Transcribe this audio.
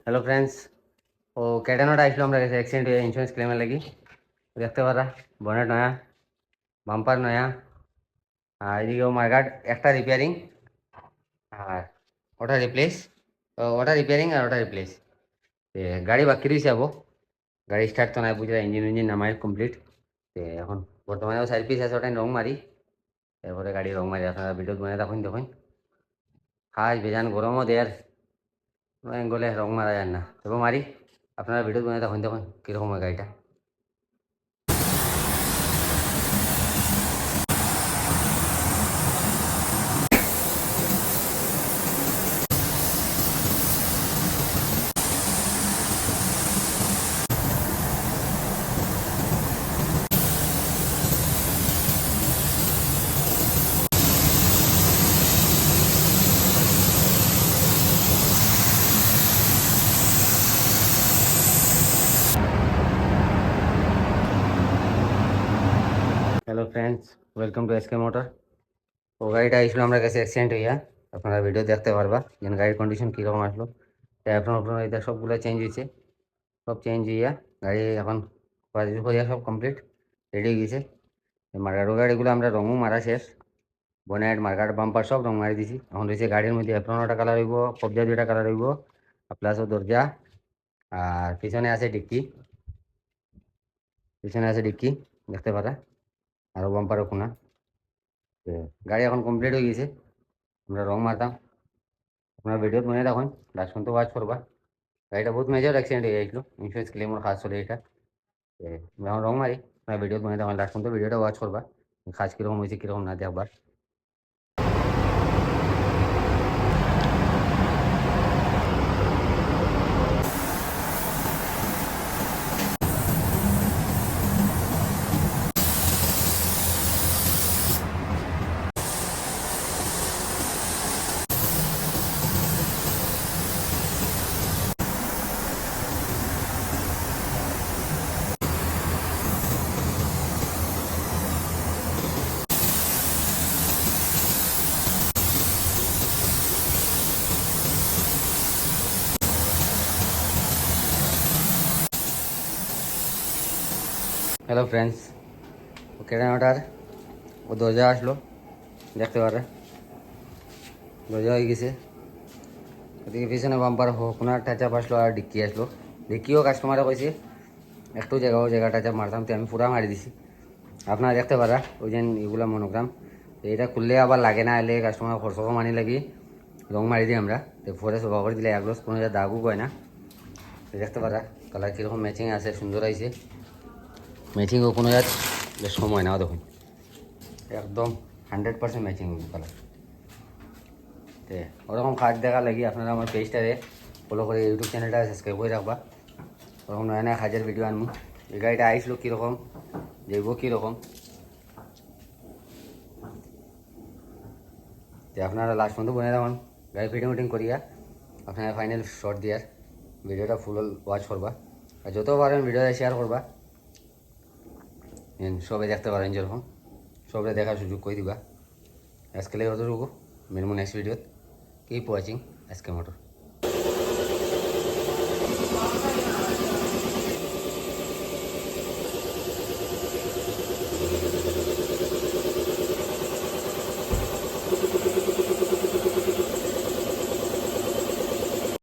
Hello friends, ও ক্যাটানোটা আসলো আমরা কাছে অ্যাক্সিডেন্ট হয়ে ইন্স্যুরেন্স ক্লেমের লাগি দেখতে পারা বনেট নয়া, বাম্পার নয়া, আর এদিকেও মার্গার্ড একটা রিপেয়ারিং আর ওটা রিপ্লেস, ওটা রিপেয়ারিং আর ওটা রিপ্লেস। গাড়ি বাকি রয়েছে আবো, গাড়ি স্টার্ট তো নাই বুঝলা, ইঞ্জিন নামাই কমপ্লিট। এখন বর্তমানে সাইড পিস আছে, ওটাই রং মারি, এরপরে গাড়ি রং মারি আপনারা ভিডিও বানাই দেখুন দেখুন। খাস বেজান গরমও দেয়ার গলে রং মারা যায় না, তবে মারি আপনারা ভিডিও বানাই দেখুন দেখুন কীরকম হয় গাড়িটা। Hello friends, welcome to SK motor. ও গাড়িটা আসলো আমরা কাছে অ্যাক্সিডেন্ট হইয়া, আপনারা ভিডিও দেখতে পারবা যেন গাড়ির কন্ডিশন কীরকম আসলো। আপনার এটা সবগুলো চেঞ্জ হয়েছে, সব চেঞ্জ হইয়া গাড়ি এখন হইয়া সব কমপ্লিট রেডি হয়ে গেছে। মার্গারো গাড়িগুলো আমরা রঙও মারা শেষ, বনেট মার্গার বাম্পার সব রং মারি দিছি। এখন রয়েছে গাড়ির মধ্যে অ্যাপ্রনটা কালার হইব, কবজা দুইটা কালার হইব, প্লাস ও দরজা, আর পিছনে আছে ডিক্কি, পিছনে আছে ডিক্কি দেখতে পারা, আরও বাম্পারও কোনা। গাড়ি এখন কমপ্লিট হয়ে গেছে, আমরা রং মারতাম। আপনার ভিডিও মনে রাখুন, লাস্ট পর্যন্ত ওয়াচ করবা। গাড়িটা বহুত মেজর অ্যাক্সিডেন্ট হয়ে গেছিলো, ইন্স্যুরেন্স ক্লেমর খাস চলে এটা। যখন রং মারি আপনার ভিডিও মনে রাখুন, লাস্ট পর্যন্ত ভিডিওটা ওয়াচ করবা, খাস কীরকম হয়েছে কীরকম না দেখবার। হ্যালো ফ্রেন্ডস, ও কেনাটার ও দরজা আসলো দেখতে পারে, দরজা হয়ে গেছে। ওদিকে পিছনে বাম্পার কোনার টাচাপ আসলো আর ডিক্কি আসলো। ডিক্কিও কাস্টমারে কইছে একটু জায়গা টাচাপ মারতাম, তো আমি পুরা মারি দিছি। আপনারা দেখতে পারা ওই যে এগুলা মনোগ্রাম, এটা খুললে আবার লাগে না, এলে কাস্টমার খরচ মানি লাগি রং মারি দিই আমরা। তো পরে সবা করে দিলে একলোস কোনো দাগও কয় না। দেখতে পারা কালার কীরকম ম্যাচিং আছে, সুন্দর আইছে। ম্যাচিংও কোনো বেশ সময় নাও দেখুন, একদম 100% ম্যাচিং কালার। তো ওরকম কাজ দেখা লাগি আপনারা আমার পেজটারে ফলো করে ইউটিউব চ্যানেলটা সাবস্ক্রাইব করে রাখবা। ওরকম নয়া নয়া কাজের ভিডিও আনবো। এই গাড়িটা আইসলো কীরকম, যাইব কীরকম, যে আপনারা লাস্ট পর্যন্ত বনে রাখুন। গাড়ি ফিটিং করিয়া আপনারা ফাইনাল শর্ট দিয়ার ভিডিওটা ফুল ওয়াচ করবা, আর যত পারেন ভিডিওটা শেয়ার করবা, সবাই দেখতে পারেন যেরকম সবাই দেখার সুযোগ করে দিবা। আজকে অতটুকু, মিলবো নেক্সট ভিডিওত। Keep watching SK motor.